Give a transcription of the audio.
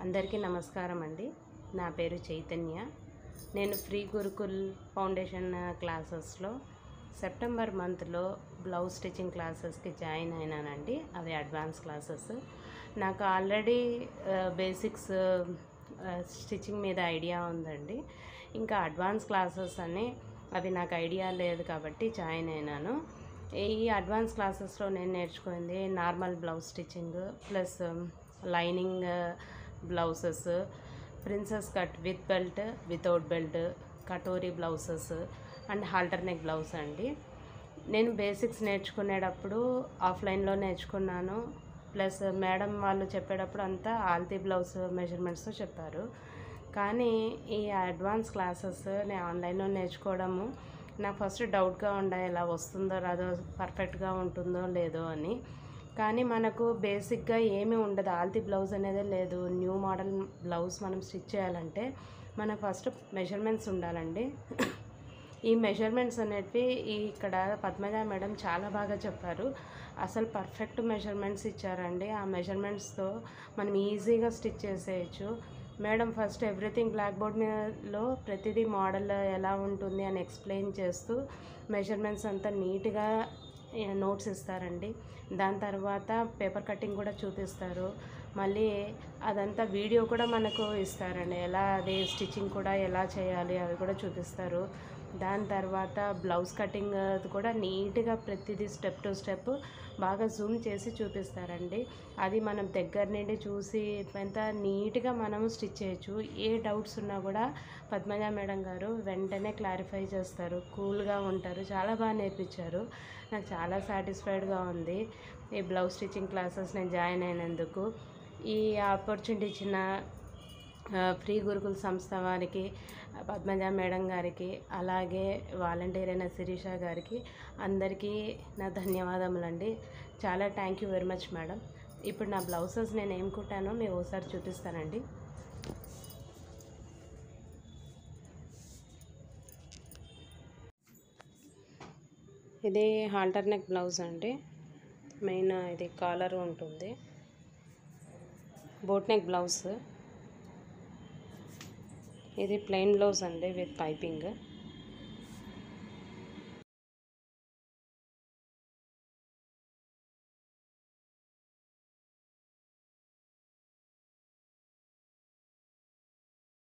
అందరికీ నమస్కారం అండి. నా పేరు చైతన్య. నేను ఫ్రీ గురుకుల్ ఫౌండేషన్ క్లాసెస్లో సెప్టెంబర్ మంత్లో బ్లౌజ్ స్టిచ్చింగ్ క్లాసెస్కి జాయిన్ అయినానండి. అవి అడ్వాన్స్ క్లాసెస్. నాకు ఆల్రెడీ బేసిక్స్ స్టిచ్చింగ్ మీద ఐడియా ఉందండి. ఇంకా అడ్వాన్స్ క్లాసెస్ అని అవి నాకు ఐడియా లేదు కాబట్టి జాయిన్ అయినాను. ఈ అడ్వాన్స్ క్లాసెస్లో నేను నేర్చుకుంది normal blouse stitching plus lining blouses, princess cut with belt, without belt, katori blouses and halter neck blouse అండి. నేను బేసిక్స్ నేర్చుకునేటప్పుడు ఆఫ్లైన్లో నేర్చుకున్నాను. ప్లస్ మేడం వాళ్ళు చెప్పేటప్పుడు అంతా ఆల్తీ బ్లౌజ్ మెజర్మెంట్స్ చెప్పారు. కానీ ఈ అడ్వాన్స్ క్లాసెస్ నేను ఆన్లైన్లో నేర్చుకోవడము నాకు ఫస్ట్ డౌట్గా ఉండే, ఎలా వస్తుందో రాదో, పర్ఫెక్ట్గా ఉంటుందో లేదో అని. కానీ మనకు బేసిక్గా ఏమీ ఉండదు, ఆల్తీ బ్లౌజ్ అనేది లేదు. న్యూ మోడల్ బ్లౌజ్ మనం స్టిచ్ చేయాలంటే మనకు ఫస్ట్ మెజర్మెంట్స్ ఉండాలండి. ఈ మెజర్మెంట్స్ అనేటివి ఇక్కడ పద్మజ మేడం చాలా బాగా చెప్పారు. అసలు పర్ఫెక్ట్ మెజర్మెంట్స్ ఇచ్చారండి. ఆ మెజర్మెంట్స్తో మనం ఈజీగా స్టిచ్ చేసేయచ్చు. Madam first everything black board మీదలో ప్రతిదీ మోడల్ ఎలా ఉంటుంది అని ఎక్స్ప్లెయిన్ చేస్తూ మెజర్మెంట్స్ అంతా నీట్గా నోట్స్ ఇస్తారండి. దాని తర్వాత పేపర్ కటింగ్ కూడా చూపిస్తారు. మళ్ళీ అదంతా వీడియో కూడా మనకు ఇస్తారండి. ఎలా అది స్టిచ్చింగ్ కూడా ఎలా చేయాలి అవి కూడా చూపిస్తారు. దాని తర్వాత బ్లౌజ్ కటింగ్ కూడా నీట్గా ప్రతిదీ స్టెప్ టు స్టెప్ బాగా జూమ్ చేసి చూపిస్తారండి. అది మనం దగ్గర నుండి చూసి ఎంత నీట్గా మనము స్టిచ్ చేయొచ్చు. ఏ డౌట్స్ ఉన్నా కూడా పద్మజ మేడం గారు వెంటనే క్లారిఫై చేస్తారు. కూల్గా ఉంటారు. చాలా బాగా నేర్పించారు. నాకు చాలా సాటిస్ఫైడ్గా ఉంది ఈ బ్లౌజ్ స్టిచ్చింగ్ క్లాసెస్ నేను జాయిన్ అయినందుకు. ఈ ఆపర్చునిటీ ఇచ్చిన ఫ్రీ గురుకుల్ సంస్థ వారికి, పద్మజ మేడం గారికి, అలాగే వాలంటీర్ అయిన శిరీష గారికి అందరికీ నా ధన్యవాదములండి. చాలా thank you very much madam. ఇప్పుడు నా బ్లౌజెస్ నేను ఏం కుట్టానో మీకు ఒకసారి చూపిస్తానండి. ఇది హాల్టర్ నెక్ బ్లౌజ్ అండి. మెయిన్ ఇది కాలర్ ఉంటుంది. Boat neck blouse. ఇది ప్లెయిన్ బ్లౌజ్ అండి విత్ పైపింగ్.